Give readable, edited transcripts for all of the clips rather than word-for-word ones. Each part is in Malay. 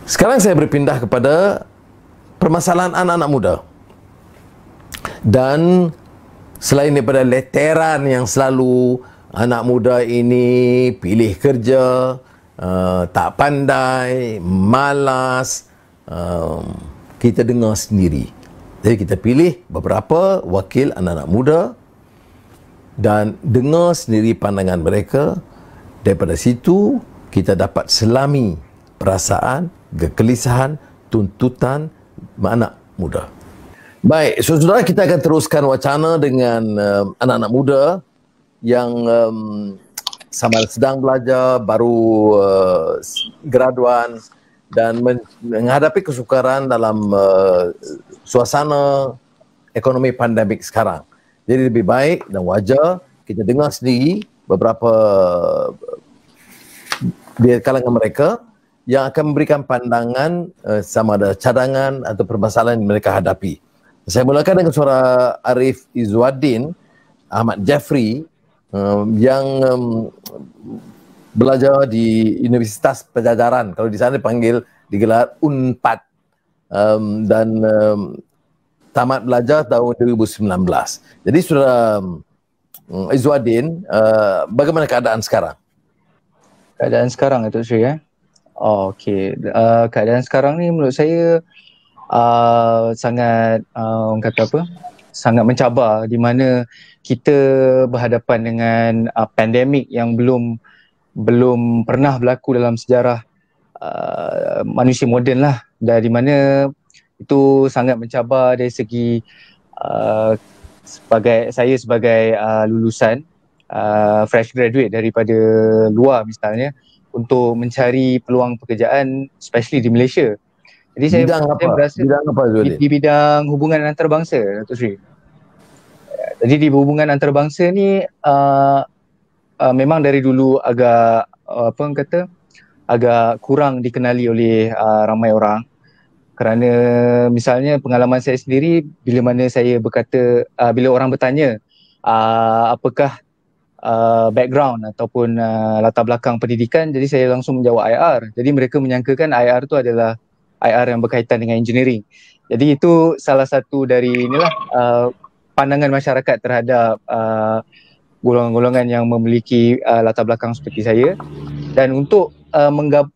Sekarang saya berpindah kepada permasalahan anak-anak muda. Dan selain daripada leteran yang selalu anak muda ini pilih kerja, tak pandai, malas, kita dengar sendiri. Jadi kita pilih beberapa wakil anak-anak muda dan dengar sendiri pandangan mereka. Daripada situ kita dapat selami perasaan, kegelisahan, tuntutan anak muda. Baik, saudara, kita akan teruskan wacana dengan anak-anak muda yang sama sedang belajar, baru graduan dan menghadapi kesukaran dalam suasana ekonomi pandemik sekarang. Jadi lebih baik dan wajar kita dengar sendiri beberapa di kalangan mereka yang akan memberikan pandangan sama ada cadangan atau permasalahan yang mereka hadapi. Saya mulakan dengan suara Arif Izzuddin Ahmad Jeffrey yang belajar di Universitas Pajajaran. Kalau di sana digelar UNPAD dan tamat belajar tahun 2019. Jadi saudara Izzuddin, bagaimana keadaan sekarang? Keadaan sekarang Datuk Sri okey. Keadaan sekarang ni menurut saya sangat sangat mencabar, di mana kita berhadapan dengan pandemik yang belum pernah berlaku dalam sejarah manusia moden lah, dan di mana itu sangat mencabar dari segi sebagai lulusan fresh graduate daripada luar misalnya, untuk mencari peluang pekerjaan especially di Malaysia. Jadi saya berasa di bidang hubungan antarabangsa, Datuk Sri. Jadi di hubungan antarabangsa ni memang dari dulu agak agak kurang dikenali oleh ramai orang, kerana misalnya pengalaman saya sendiri, bila mana saya berkata, bila orang bertanya apakah background ataupun latar belakang pendidikan, jadi saya langsung menjawab IR. Jadi mereka menyangkakan IR tu adalah IR yang berkaitan dengan engineering. Jadi itu salah satu dari pandangan masyarakat terhadap golongan-golongan yang memiliki latar belakang seperti saya. Dan untuk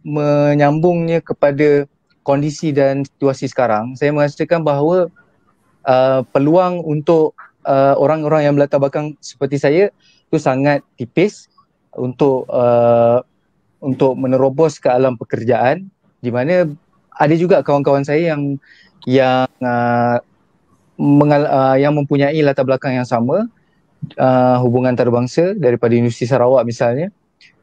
menyambungnya kepada kondisi dan situasi sekarang, saya merasakan bahawa peluang untuk orang-orang yang berlatar belakang seperti saya itu sangat tipis untuk menerobos ke alam pekerjaan, di mana ada juga kawan-kawan saya yang mempunyai latar belakang yang sama, hubungan antarabangsa daripada Universiti Sarawak misalnya.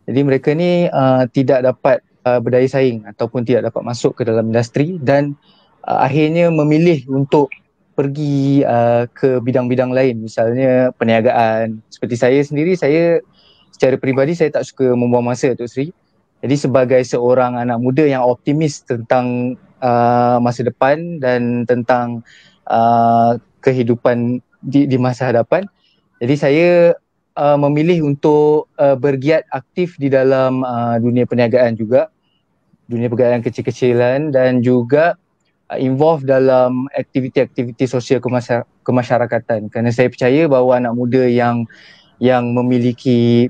Jadi mereka ni tidak dapat berdaya saing ataupun tidak dapat masuk ke dalam industri, dan akhirnya memilih untuk pergi ke bidang-bidang lain, misalnya perniagaan. Seperti saya sendiri, saya secara peribadi saya tak suka membuang masa, Datuk Seri. Jadi sebagai seorang anak muda yang optimis tentang masa depan dan tentang kehidupan di masa hadapan, jadi saya memilih untuk bergiat aktif di dalam dunia perniagaan juga, dunia perniagaan kecil-kecilan, dan juga involve dalam aktiviti-aktiviti sosial kemasyarakatan, kerana saya percaya bahawa anak muda yang memiliki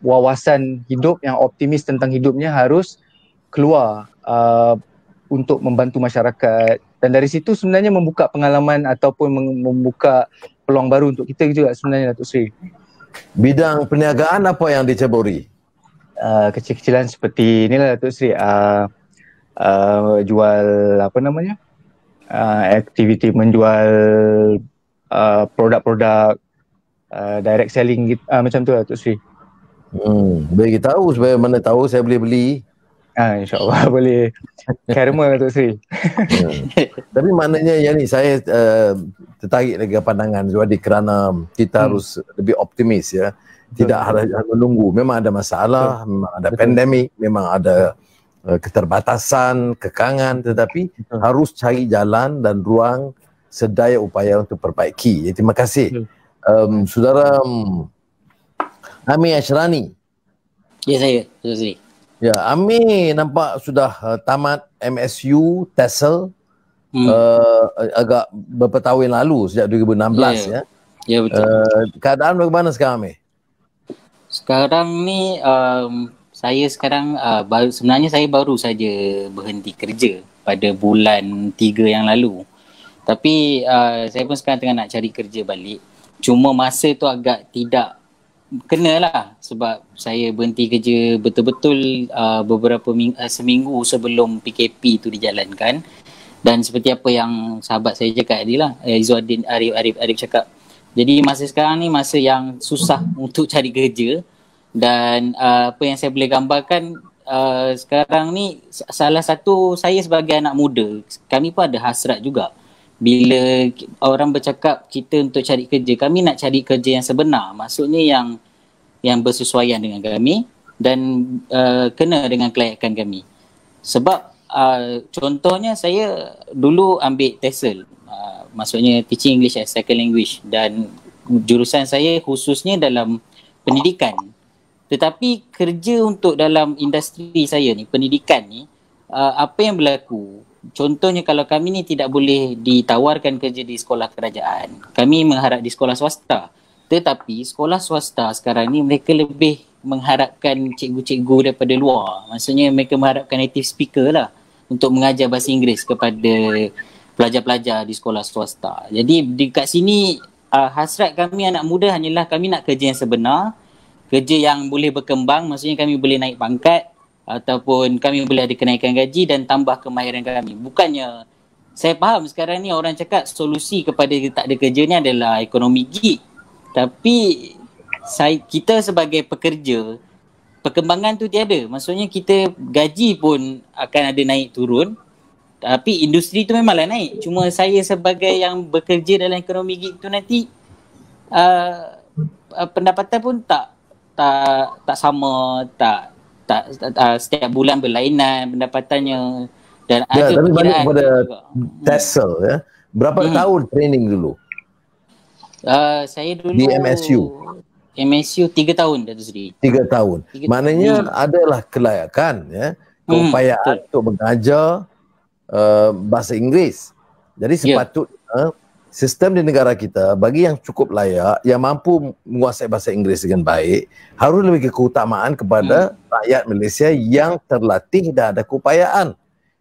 wawasan hidup, yang optimis tentang hidupnya, harus keluar untuk membantu masyarakat, dan dari situ sebenarnya membuka pengalaman ataupun membuka peluang baru untuk kita juga sebenarnya, Datuk Seri. Bidang perniagaan apa yang diceburi? Kecil-kecilan seperti inilah, Datuk Seri. Jual aktiviti menjual produk-produk direct selling macam tu, Datuk Seri. Bagi tahu supaya mana tahu saya boleh beli. InsyaAllah boleh. Karma, Datuk Seri. Tapi maknanya yang ni saya tertarik dengan pandangan Zuhadi, kerana kita harus lebih optimis ya. Tidak harus menunggu. Memang ada masalah, memang ada pandemik, memang ada keterbatasan, kekangan, tetapi harus cari jalan dan ruang sedaya upaya untuk perbaiki. Terima kasih. Saudara Ami Ashrani. Ya, saya, Datuk Seri. Ya, Ami nampak sudah tamat MSU TESOL agak beberapa tahun lalu, sejak 2016 ya. Ya, betul. Keadaan bagaimana sekarang, Ami? Sekarang ni saya sekarang sebenarnya saya baru saja berhenti kerja pada bulan 3 yang lalu. Tapi saya pun sekarang tengah nak cari kerja balik. Cuma masa tu agak tidak kenalah sebab saya berhenti kerja betul-betul beberapa seminggu sebelum PKP tu dijalankan. Dan seperti apa yang sahabat saya cakap tadi lah, Izzuddin Arif cakap. Jadi masa sekarang ni masa yang susah untuk cari kerja. Dan apa yang saya boleh gambarkan sekarang ni, salah satu saya sebagai anak muda, kami pun ada hasrat juga. Bila orang bercakap kita untuk cari kerja, kami nak cari kerja yang sebenar. Maksudnya yang bersesuaian dengan kami dan kena dengan kelayakan kami. Sebab contohnya saya dulu ambil TESOL, maksudnya Teaching English as Second Language, dan jurusan saya khususnya dalam pendidikan. Tetapi kerja untuk dalam industri saya ni, pendidikan ni, apa yang berlaku? Contohnya kalau kami ni tidak boleh ditawarkan kerja di sekolah kerajaan, kami mengharap di sekolah swasta. Tetapi sekolah swasta sekarang ni mereka lebih mengharapkan cikgu-cikgu daripada luar. Maksudnya mereka mengharapkan native speaker lah untuk mengajar bahasa Inggeris kepada pelajar-pelajar di sekolah swasta. Jadi dekat sini hasrat kami anak muda hanyalah kami nak kerja yang sebenar, kerja yang boleh berkembang, maksudnya kami boleh naik pangkat ataupun kami boleh ada kenaikan gaji dan tambah kemahiran kami. Bukannya, saya faham sekarang ni orang cakap solusi kepada tak ada kerja ni adalah ekonomi gig. Tapi kita sebagai pekerja, perkembangan tu tiada. Maksudnya kita gaji pun akan ada naik turun. Tapi industri tu memanglah naik. Cuma saya sebagai yang bekerja dalam ekonomi gig tu nanti pendapatan pun tak sama, tak setiap bulan berlainan pendapatannya, dan ada tapi balik kepada TESOL ya. Berapa tahun training dulu? Saya dulu di MSU 3 tahun, Datuk Seri. 3 tahun. Maknanya adalah kelayakan ya, keupayaan untuk mengajar bahasa Inggeris. Jadi sepatutnya sistem di negara kita bagi yang cukup layak, yang mampu menguasai bahasa Inggeris dengan baik, harus lebih keutamaan kepada rakyat Malaysia yang terlatih dan ada keupayaan,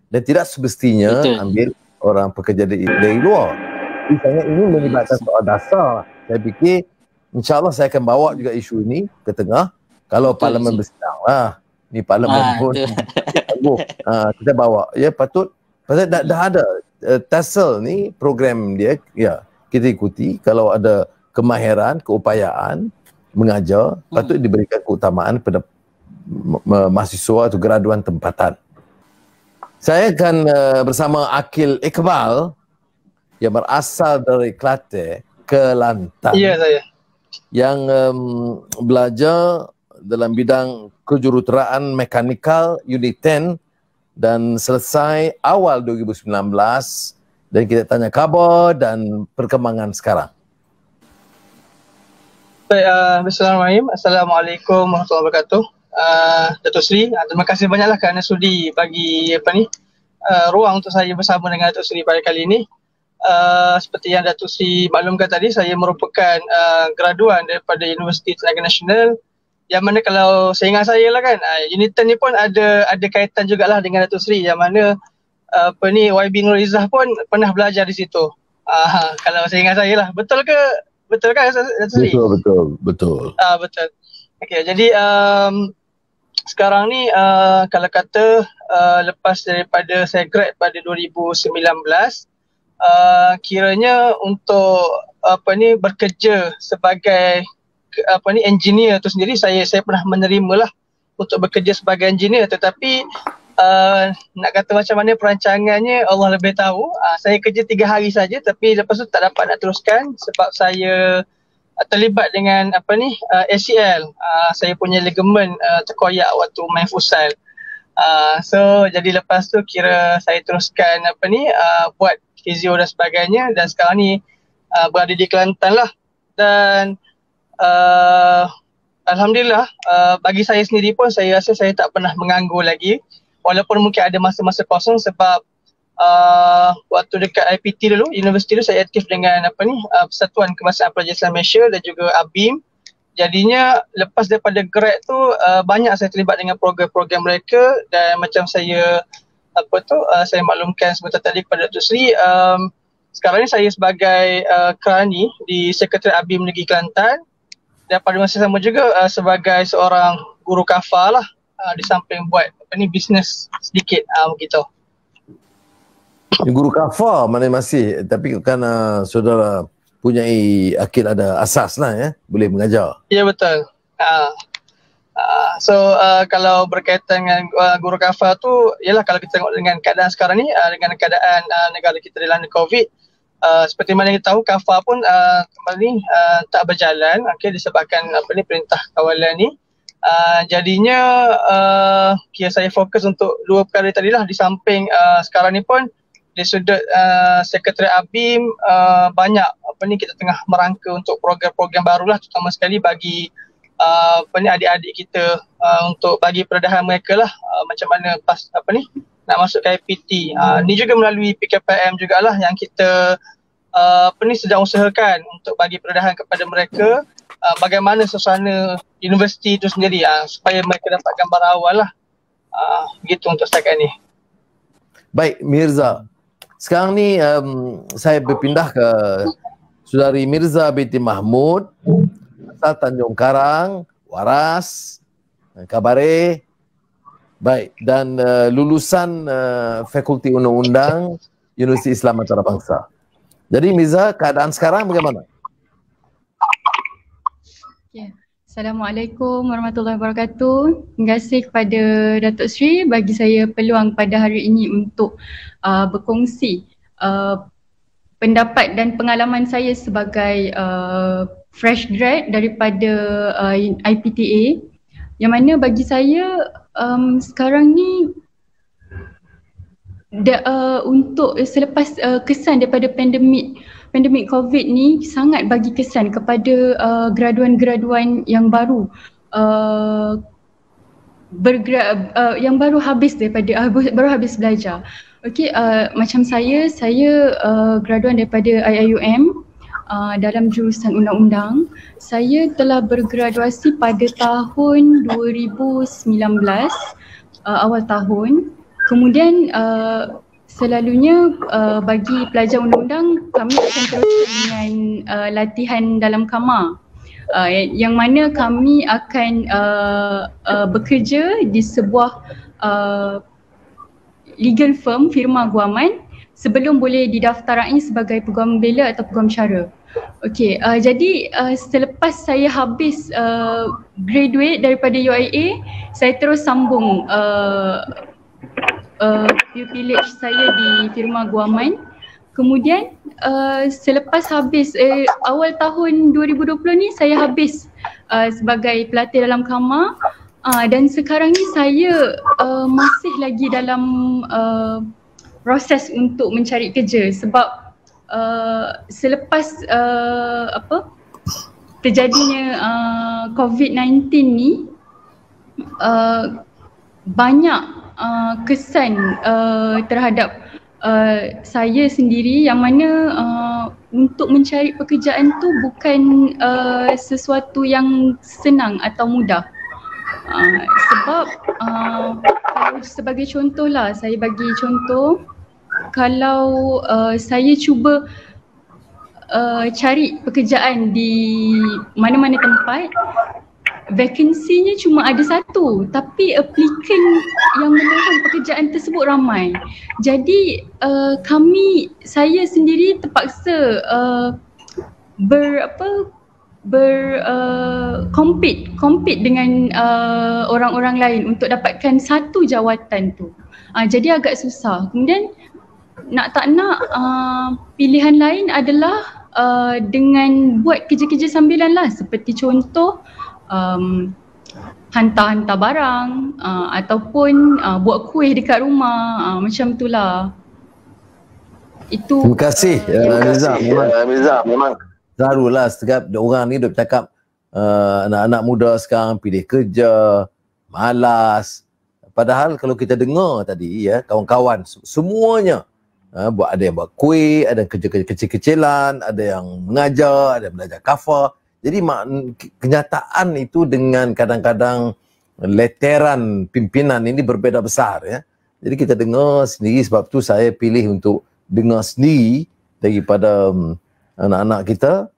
dan tidak semestinya ambil orang pekerja dari luar. Misalnya ini melibatkan soal dasar. Saya fikir insyaAllah saya akan bawa juga isu ini ke tengah. Kalau Parlimen bersidang lah, ni Parlimen pun kita bawa. Ya patut, pasal dah ada TESOL ni, program dia, ya kita ikuti. Kalau ada kemahiran, keupayaan mengajar, patut diberikan keutamaan pada mahasiswa atau graduan tempatan. Saya akan bersama Akil Iqbal yang berasal dari Kelantan. Ya, saya. Yang belajar dalam bidang kejuruteraan mekanikal Unit 10 dan selesai awal 2019, dan kita tanya khabar dan perkembangan sekarang. Baik, Bismillahirrahmanirrahim. Assalamualaikum warahmatullahi wabarakatuh. Datuk Seri, terima kasih banyaklah kerana sudi bagi ruang untuk saya bersama dengan Datuk Seri pada kali ini. Seperti yang Datuk Seri maklumkan tadi, saya merupakan graduan daripada Universiti Tenaga Nasional, yang mana kalau seingat saya lah kan, Unit 10 ni pun ada kaitan jugalah dengan Datuk Seri, yang mana YB Nur Izzah pun pernah belajar di situ. Kalau seingat saya lah. Betul kan Datuk Seri? Betul. Betul. Okey, jadi sekarang ni kalau kata lepas daripada saya grad pada 2019, kiranya untuk bekerja sebagai engineer tu sendiri, saya pernah menerima lah untuk bekerja sebagai engineer, tetapi nak kata macam mana perancangannya Allah lebih tahu. Saya kerja 3 hari saja, tapi lepas tu tak dapat nak teruskan sebab saya terlibat dengan ACL. Saya punya ligamen terkoyak waktu main futsal. So jadi lepas tu kira saya teruskan buat fizio dan sebagainya, dan sekarang ni berada di Kelantan lah. Dan Alhamdulillah, bagi saya sendiri pun saya rasa saya tak pernah menganggur lagi. Walaupun mungkin ada masa-masa kosong sebab waktu dekat IPT dulu, universiti dulu saya aktif dengan Persatuan Kebangsaan Pelajar Islam Malaysia dan juga ABIM. Jadinya lepas daripada grad tu banyak saya terlibat dengan program-program mereka dan macam saya saya maklumkan sebentar tadi kepada Dr. Sri, sekarang ni saya sebagai kerani di Sekretariat ABIM Negeri Kelantan dan pada masa sama juga sebagai seorang guru kafar lah, di samping buat bisnes sedikit begitu. Guru kafar mana masih, tapi kan saudara punyai akil ada asas lah ya, boleh mengajar. Ya betul. Kalau berkaitan dengan guru kafar tu, ialah kalau kita tengok dengan keadaan sekarang ni, dengan keadaan negara kita dilanda COVID, seperti mana kita tahu kafar pun kembali ni tak berjalan, disebabkan perintah kawalan ni. Jadinya saya fokus untuk dua perkara tadi lah. Di samping sekarang ni pun di sudut Sekretariat ABIM banyak kita tengah merangka untuk program-program barulah, terutama sekali bagi adik-adik kita untuk bagi peredahan mereka lah, macam mana pas nak masuk ke IPT. Ni juga melalui PKPM jugalah yang kita sedang usahakan untuk bagi peredahan kepada mereka, bagaimana suasana universiti itu sendiri, supaya mereka dapat gambar awal lah. Begitu untuk setakat ni. Baik Mirza, sekarang ni saya berpindah ke Saudari Mirza binti Mahmud, asal Tanjung Karang, waras, Kabare, baik, dan lulusan Fakulti Undang-Undang Universiti Islam Antarabangsa. Jadi Mirza, keadaan sekarang bagaimana? Assalamualaikum warahmatullahi wabarakatuh. Terima kasih kepada Datuk Sri bagi saya peluang pada hari ini untuk berkongsi pendapat dan pengalaman saya sebagai fresh grad daripada IPTA, yang mana bagi saya sekarang ni untuk selepas kesan daripada pandemik COVID ni sangat bagi kesan kepada graduan-graduan yang baru yang baru habis belajar. Okey, macam saya graduan daripada IIUM dalam jurusan undang-undang. Saya telah bergraduasi pada tahun 2019 awal tahun. Kemudian selalunya bagi pelajar undang-undang kami akan teruskan dengan latihan dalam kamar, yang mana kami akan bekerja di sebuah legal firm, firma guaman, sebelum boleh didaftarai sebagai peguam bela atau peguam syara. Okey, jadi selepas saya habis graduate daripada UIA, saya terus sambung pupillage saya di firma guaman. Kemudian selepas habis awal tahun 2020 ni saya habis sebagai pelatih dalam kamar, dan sekarang ni saya masih lagi dalam proses untuk mencari kerja sebab selepas terjadinya COVID-19 ni banyak kesan terhadap saya sendiri, yang mana untuk mencari pekerjaan tu bukan sesuatu yang senang atau mudah. Sebab kalau sebagai contoh lah, saya bagi contoh, kalau saya cuba cari pekerjaan di mana-mana tempat, vakansinya cuma ada satu, tapi applicant yang memohon pekerjaan tersebut ramai. Jadi saya sendiri terpaksa compete dengan orang-orang lain untuk dapatkan satu jawatan tu. Jadi agak susah. Kemudian nak tak nak pilihan lain adalah dengan buat kerja-kerja sambilan lah, seperti contoh hantar-hantar barang ataupun buat kuih dekat rumah, macam itulah. Itu. Terima kasih Mirza. Memang selalulah setiap orang ni duk cakap anak-anak muda sekarang pilih kerja, malas. Padahal kalau kita dengar tadi ya, kawan-kawan semuanya ada yang buat kuih, ada yang kerja-kerja kecil-kecilan, ada yang mengajar, ada yang belajar kafar. Jadi kenyataan itu dengan kadang-kadang leteran pimpinan ini berbeza besar ya. Jadi kita dengar sendiri, sebab tu saya pilih untuk dengar sendiri daripada anak-anak kita